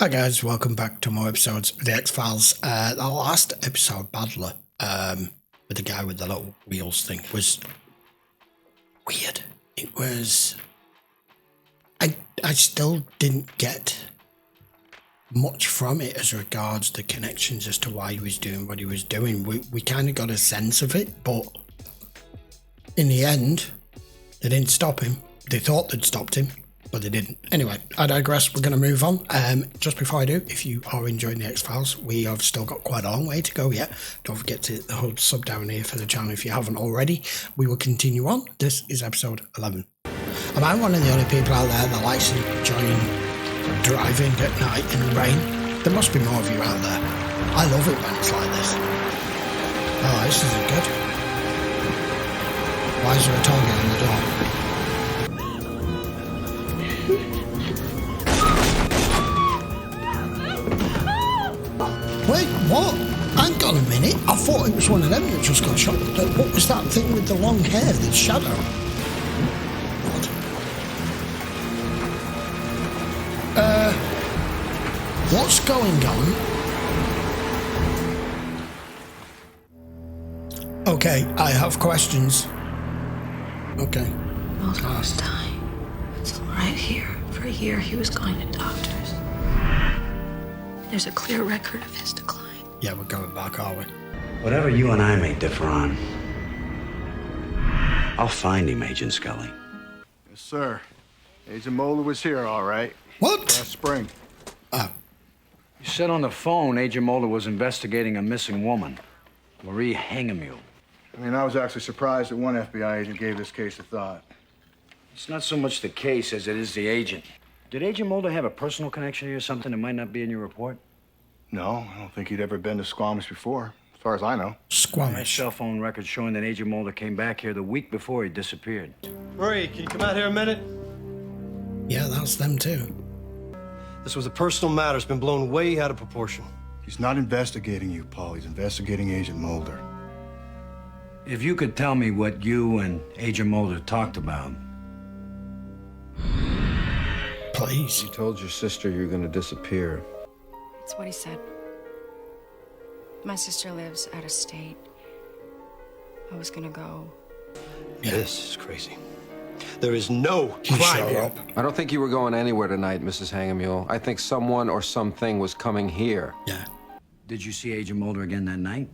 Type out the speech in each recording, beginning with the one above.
Hi guys, welcome back to more episodes of the X-Files. The last episode, Badler, with the guy with the little wheels thing, was weird. It was... I still didn't get much from it as regards the connections as to why he was doing what he was doing. We kind of got a sense of it, but in the end, they didn't stop him. They thought they'd stopped him, but they didn't. Anyway, I digress. We're going to move on. Just before I do, if you are enjoying the X-Files, we have still got quite a long way to go yet. Don't forget to hit the whole sub down here for the channel if you haven't already. We will continue on. This is episode 11. Am I one of the only people out there that likes enjoying driving at night in the rain? There must be more of you out there. I love it when it's like this. Oh, this isn't good. Why is there a target on the door? Wait, what? Hang on a minute. I thought it was one of them that just got shot. What was that thing with the long hair, the shadow? What's going on? Okay, I have questions. Okay. Mulder was dying. It's right here. For a year, he was going to doctors. There's a clear record of his decline. Yeah, we're going back, are we? Whatever you and I may differ on, I'll find him, Agent Scully. Yes, sir. Agent Mulder was here, all right. What? Last spring. You said on the phone Agent Mulder was investigating a missing woman, Marie Hangamule. I mean, I was actually surprised that one FBI agent gave this case a thought. It's not so much the case as it is the agent. Did Agent Mulder have a personal connection here or something that might not be in your report? No, I don't think he'd ever been to Squamish before, as far as I know. My Squamish. cell phone record showing that Agent Mulder came back here the week before he disappeared. Marie, can you come out here a minute? Yeah, that's them too. This was a personal matter. It's been blown way out of proportion. He's not investigating you, Paul. He's investigating Agent Mulder. If you could tell me what you and Agent Mulder talked about. Please. You told your sister you were going to disappear. That's what he said. My sister lives out of state. I was gonna go. Yeah. This is crazy. There is no He crime showed here. up. I don't think you were going anywhere tonight, Mrs. Hangamule. I think someone or something was coming here. Yeah. Did you see Agent Mulder again that night?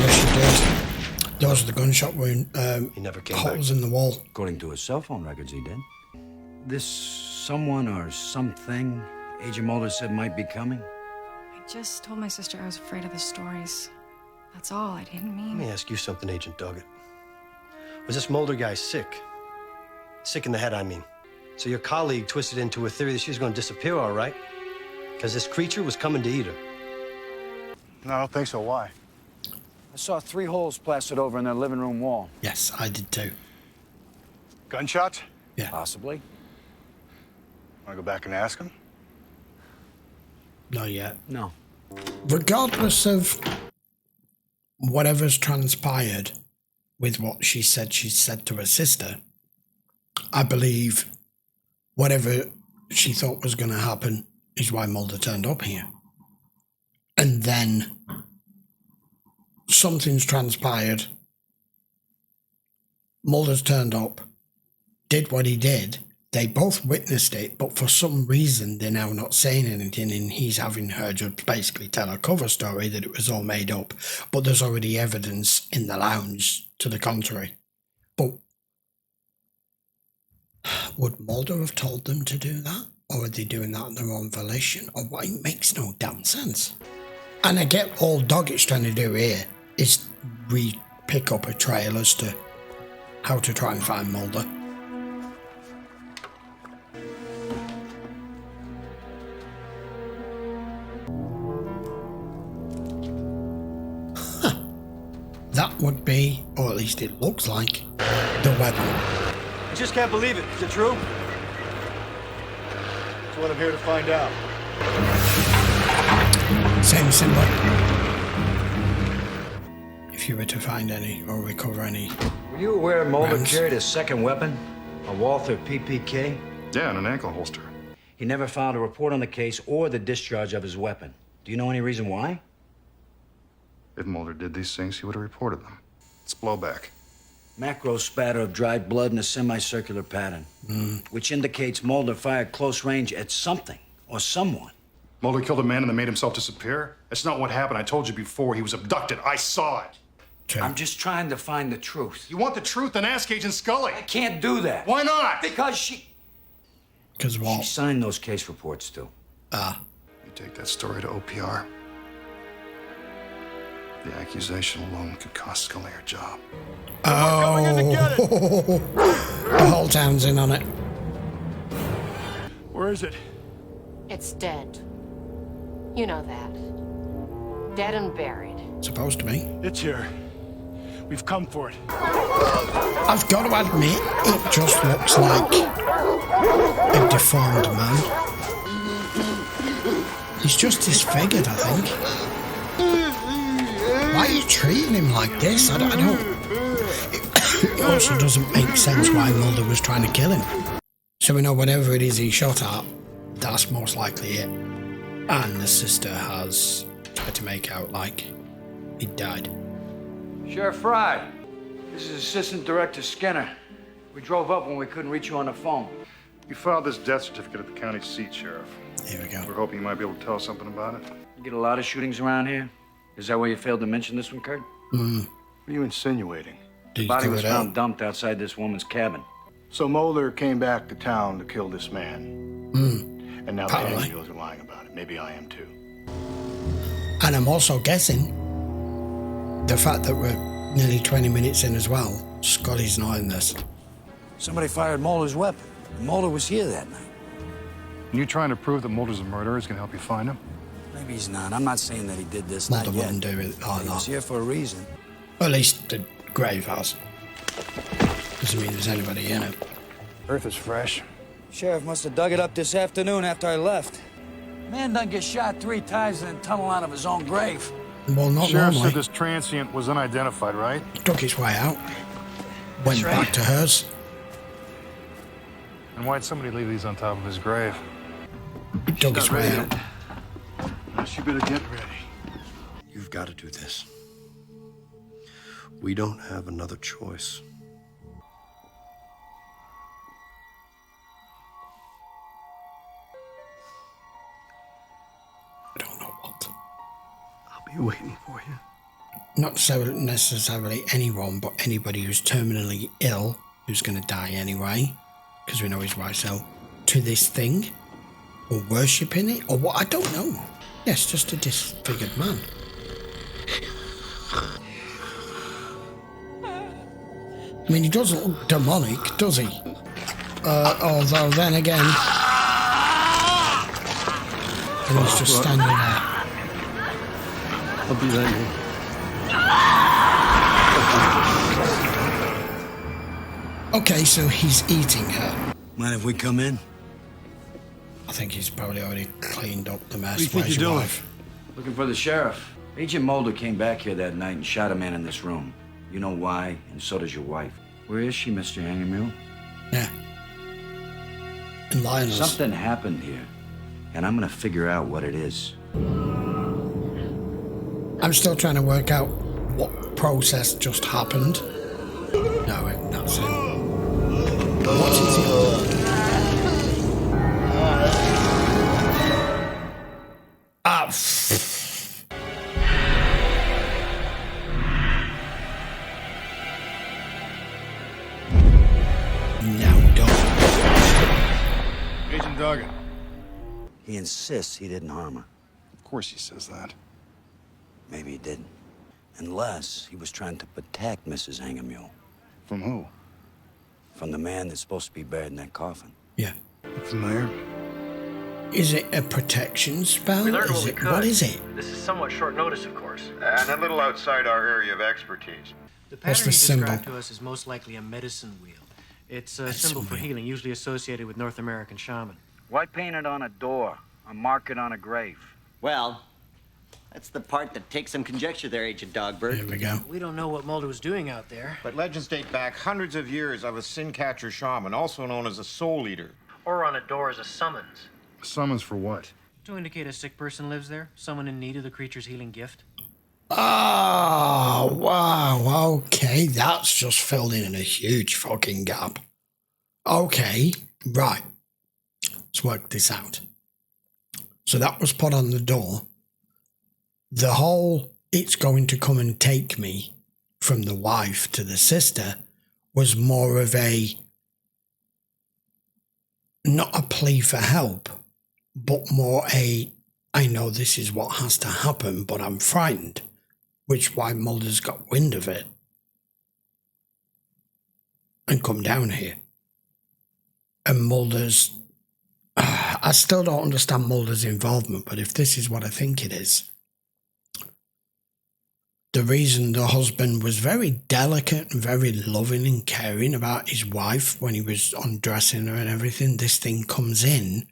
Yes, she did. Those are the gunshot wound. He never came back. Holes in the wall. According to his cell phone records, he did. This someone or something Agent Mulder said might be coming? I just told my sister I was afraid of the stories. That's all. I didn't Let mean. me ask you something, Agent Doggett. Was this Mulder guy sick? Sick in the head, I mean. So your colleague twisted into a theory that she was going to disappear, all right? Because this creature was coming to eat her. No, I don't think so. Why? I saw 3 holes plastered over in their living room wall. Yes, I did too. Gunshots? Yeah. Possibly. Want to go back and ask him? Not yet. No. Regardless of whatever's transpired with what she said to her sister, I believe whatever she thought was going to happen is why Mulder turned up here. And then something's transpired. Mulder's turned up, did what he did. They both witnessed it, but for some reason they're now not saying anything, and he's having her just basically tell a cover story that it was all made up. But there's already evidence in the lounge to the contrary. But would Mulder have told them to do that? Or are they doing that on their own volition? Or what? It makes no damn sense. And I get all Doggett's trying to do here is pick up a trail as to how to try and find Mulder. That would be, or at least it looks like, the weapon. I just can't believe it. Is it true? That's what I'm here to find out. Same symbol. If you were to find any or recover any. Were you aware Mulder rounds. carried a second weapon? A Walther PPK? Yeah, and an ankle holster. He never filed a report on the case or the discharge of his weapon. Do you know any reason why? If Mulder did these things, he would have reported them. It's blowback. Macro spatter of dried blood in a semicircular pattern, which indicates Mulder fired close range at something or someone. Mulder killed a man and then made himself disappear? That's not what happened. I told you before. He was abducted. I saw it. True. I'm just trying to find the truth. You want the truth? Then ask Agent Scully. I can't do that. Why not? Because she what? signed those case reports too. You take that story to OPR. The accusation alone could cost Scully her job. Oh, the whole town's in on it. Where is it? It's dead. You know that. Dead and buried. Supposed to be. It's here. We've come for it. I've got to admit, it just looks like a deformed man. He's just disfigured, I think. Why are you treating him like this? I don't. It also doesn't make sense why Mulder was trying to kill him. So we know whatever it is he shot at, that's most likely it. And the sister has tried to make out like he died. Sheriff Fry, this is Assistant Director Skinner. We drove up when we couldn't reach you on the phone. You filed this death certificate at the county seat, Sheriff. Here we go. We're hoping you might be able to tell us something about it. You get a lot of shootings around here? Is that why you failed to mention this one, Kurt? What are you insinuating? Did you Body do was it out? found dumped outside this woman's cabin. So Mulder came back to town to kill this man. And now the Probably. Angels are lying about it. Maybe I am too. And I'm also guessing the fact that we're nearly 20 minutes in as well, Scully's not in this. Somebody fired Mulder's weapon. Mulder was here that night. And you trying to prove that Mulder's a murderer is going to help you find him? Maybe he's not. I'm not saying that he did this, Mulder not yet. wouldn't do it. Oh, He no. was here for a reason. At least the grave has. Doesn't mean there's anybody in it. Earth is fresh. Sheriff must have dug it up this afternoon after I left. Man done get shot 3 times and then tunnel out of his own grave. Well, not Sheriff normally. said this transient was unidentified, right? Took his way out. Went right. back to hers. And why'd somebody leave these on top of his grave? Dug his way out. She better get ready. You've got to do this. We don't have another choice. I don't know what. I'll be waiting for you. Not so necessarily anyone, but anybody who's terminally ill, who's going to die anyway, because we know his wife's ill, to this thing, or worshipping it, or what, I don't know. Yes, just a disfigured man. I mean, he doesn't look demonic, does he? Although then again, and he's just standing there. I'll be right here. Okay, so he's eating her. Mind if we come in? I think he's probably already cleaned up the mess. What do you think Where's you're your doing? wife? Looking for the sheriff. Agent Mulder came back here that night and shot a man in this room. You know why, and so does your wife. Where is she, Mr. Hangermule? Yeah. And Lionel's. Something happened here, and I'm gonna figure out what it is. I'm still trying to work out what process just happened. No, that's him. What is it? Now done. Agent Doggett. He insists he didn't harm her. Of course he says that. Maybe he didn't. Unless he was trying to protect Mrs. Hangermule From who? from the man that's supposed to be buried in that coffin. Yeah. Familiar? Is it a protection spell? We learned Is what we it, could. what is it? This is somewhat short notice, of course. And a little outside our area of expertise. The What's pattern the you symbol? described to us is most likely a medicine wheel. It's a symbol for wheel. healing, usually associated with North American shaman. Why paint it on a door or mark it on a grave? Well, that's the part that takes some conjecture there, Agent Dogbird. Here we go. We don't know what Mulder was doing out there. But legends date back hundreds of years of a sin catcher shaman, also known as a soul eater, or on a door is a summons. Summons for what? To indicate a sick person lives there, someone in need of the creature's healing gift. Oh, wow, okay, that's just filled in a huge fucking gap. Okay, right, let's work this out. So that was put on the door. The whole, it's going to come and take me from the wife to the sister was more of a, not a plea for help, but more a, I know this is what has to happen, but I'm frightened, which why Mulder's got wind of it and come down here. And Mulder's, I still don't understand Mulder's involvement, but if this is what I think it is, the reason the husband was very delicate and very loving and caring about his wife when he was undressing her and everything, this thing comes in,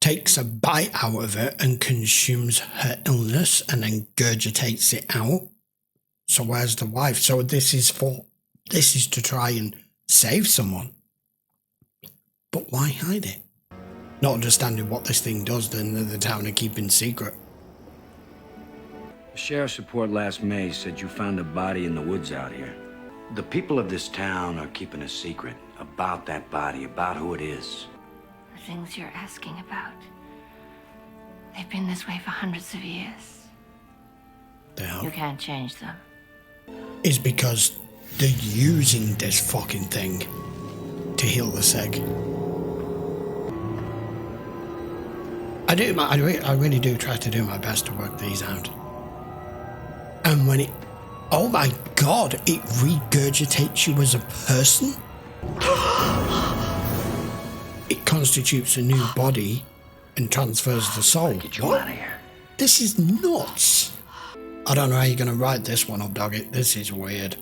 takes a bite out of her and consumes her illness and then gurgitates it out. So where's the wife? So this is to try and save someone. But why hide it? Not understanding what this thing does, then the town are keeping secret. The sheriff's report last May said you found a body in the woods out here. The people of this town are keeping a secret about that body, about who it is. The things you're asking about, they've been this way for hundreds of years. You can't change them. Is because they're using this fucking thing to heal the sick. I really do try to do my best to work these out. And when it, oh my god, it regurgitates you as a person? It constitutes a new body and transfers the soul. Get you out of here. This is nuts. I don't know how you're going to write this one up, Doggett. This is weird.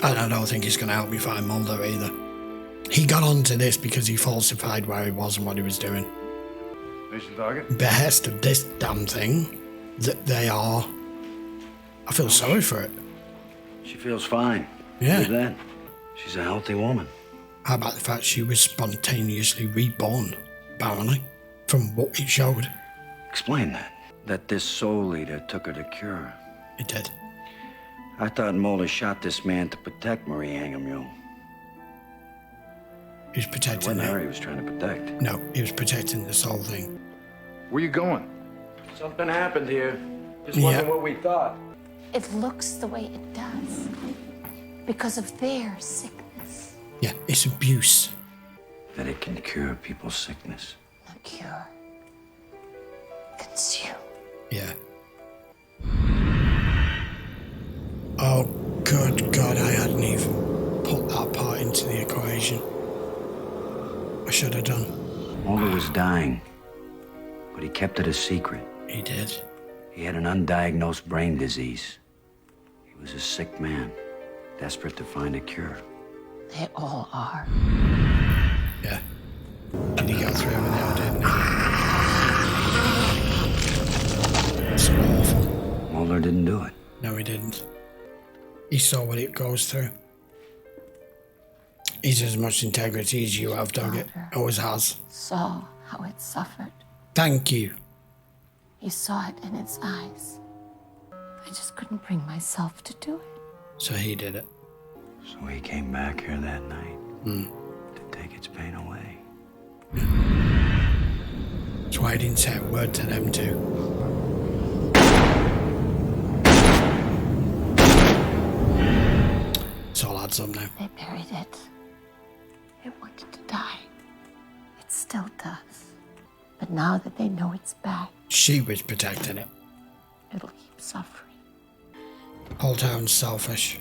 And I don't think it's going to help me find Mulder either. He got onto this because he falsified where he was and what he was doing. Agent Doggett? Behest of this damn thing that they are. I feel sorry for it. She feels fine. Yeah. Look at that. She's a healthy woman. How about the fact she was spontaneously reborn, apparently, from what it showed? Explain that. That this soul eater took her to cure her. It did. I thought Mulder shot this man to protect Marie Angermule. He was protecting It wasn't her her. he was trying to protect. No, he was protecting this whole thing. Where you going? Something happened here. Just Yeah. wasn't what we thought. It looks the way it does because of their sickness. Yeah, it's abuse. That it can cure people's sickness. Not cure. Consume. Yeah. Oh, good God, I hadn't even put that part into the equation. I should have done. Mulder was dying, but he kept it a secret. He did. He had an undiagnosed brain disease. He was a sick man, desperate to find a cure. They all are. Yeah. Did he go through with it or didn't he? It's awful. Mulder didn't do it. No, he didn't. He saw what it goes through. He's as much integrity as you have, Doggett. Always has. Saw how it suffered. Thank you. He saw it in its eyes. I just couldn't bring myself to do it. So he did it. So he came back here that night to take its pain away. That's why I didn't say a word to them two. It's all adds up now. They buried it. It wanted to die. It still does. But now that they know it's back, She was protecting it. it'll keep suffering. Whole town's selfish.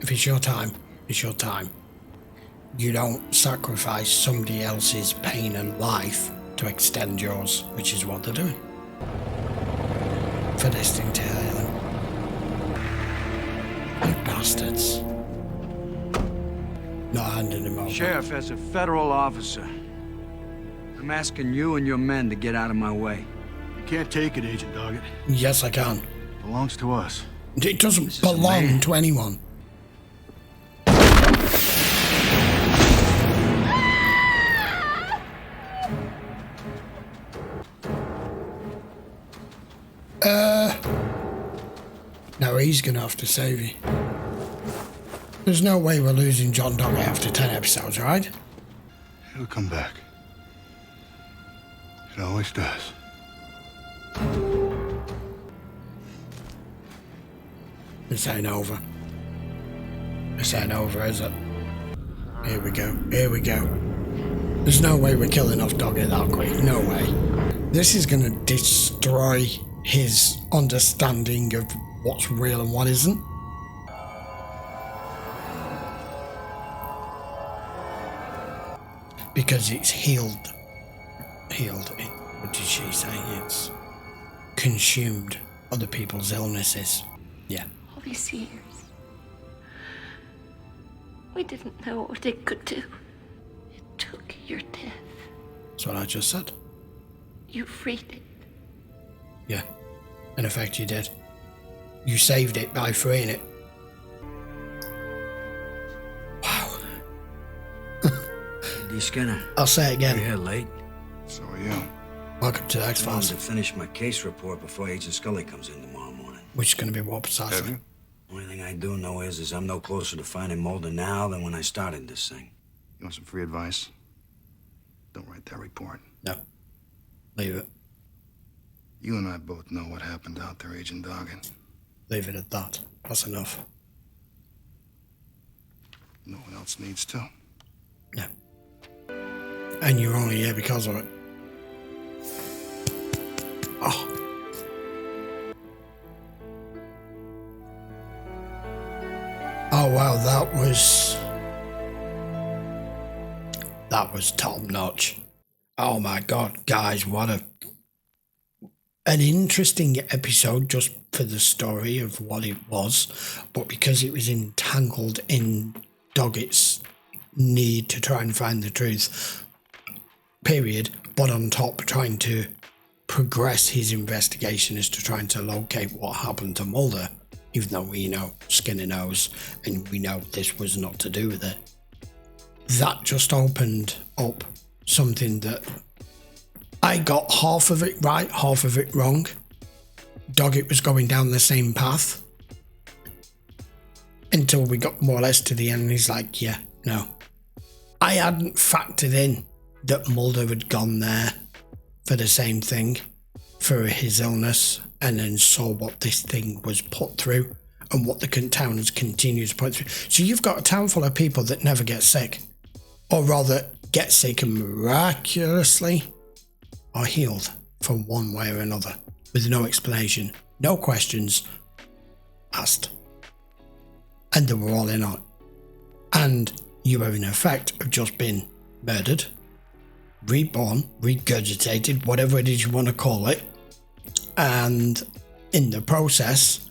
If it's your time, it's your time. You don't sacrifice somebody else's pain and life to extend yours, which is what they're doing. For this thing to heal them. You bastards. Not handing him over. Sheriff, as a federal officer, I'm asking you and your men to get out of my way. You can't take it, Agent Doggett. Yes, I can. It belongs to us. It doesn't belong to anyone. he's going to have to save you. There's no way we're losing John Doggett after 10 episodes, right? He'll come back. It always does. This ain't over. This ain't over, is it? Here we go. Here we go. There's no way we're killing off Doggett that quick. No way. This is going to destroy his understanding of what's real and what isn't. Because it's healed. What did she say? It's consumed other people's illnesses. Yeah. All these years, we didn't know what it could do. It took your death. That's what I just said. You freed it. Yeah. In effect, you did. You saved it by freeing it. Wow. D. Skinner. I'll say it again. You're here late. So are you. Welcome to the X-Files. I wanted to finish my case report before Agent Scully comes in tomorrow morning. Which is going to be what precisely? Only thing I do know is I'm no closer to finding Mulder now than when I started this thing. You want some free advice? Don't write that report. No. Leave it. You and I both know what happened out there, Agent Doggett. Leave it at that. That's enough. No one else needs to. No. And you're only here because of it. Oh. Oh wow, that was top notch. Oh my god, guys, what an interesting episode just for the story of what it was, but because it was entangled in Doggett's need to try and find the truth, period, but on top trying to progress his investigation as to trying to locate what happened to Mulder, even though we know Skinner knows and we know this was not to do with it. That just opened up something that I got half of it right, half of it wrong. Doggett was going down the same path until we got more or less to the end and he's like, yeah, no. I hadn't factored in that Mulder had gone there for the same thing, for his illness, and then saw what this thing was put through and what the towns continue to put through. So you've got a town full of people that never get sick, or rather get sick and miraculously are healed from one way or another with no explanation, no questions asked. And they were all in on it. And you have in effect have just been murdered, reborn, regurgitated, whatever it is you want to call it, and in the process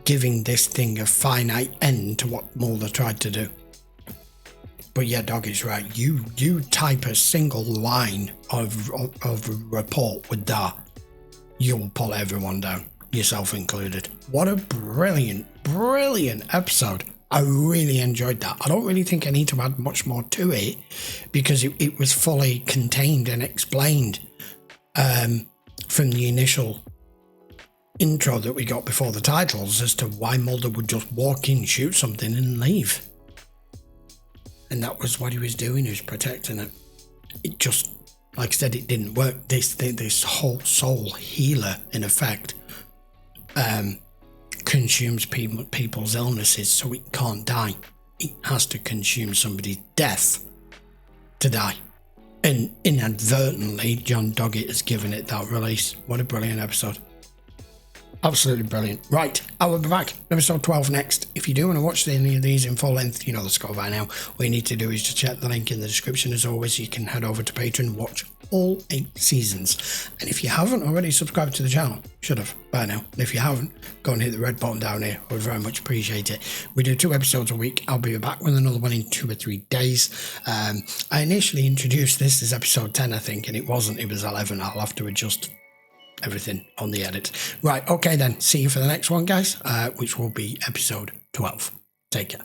giving this thing a finite end to what Mulder tried to do. But yeah, Doggett's right. You type a single line of a report with that, you will pull everyone down, yourself included. What a brilliant episode. I really enjoyed that. I don't really think I need to add much more to it because it was fully contained and explained from the initial intro that we got before the titles as to why Mulder would just walk in, shoot something and leave. And that was what he was doing, he was protecting it. It just, like I said, it didn't work. This whole soul healer, in effect, consumes people's illnesses, so it can't die. It has to consume somebody's death to die. And inadvertently, John Doggett has given it that release. What a brilliant episode. Absolutely brilliant. Right, I will be back. Episode 12 next. If you do want to watch any of these in full length, you know the score by now. All you need to do is just check the link in the description. As always, you can head over to Patreon and watch all 8 seasons. And if you haven't already subscribed to the channel, should have by now. And if you haven't, go and hit the red button down here. I would very much appreciate it. We do 2 episodes a week. I'll be back with another one in 2 or 3 days. I initially introduced this as episode 10, I think, and it wasn't. It was 11. I'll have to adjust everything on the edit. Right, okay then. See you for the next one, guys, which will be episode 12. Take care.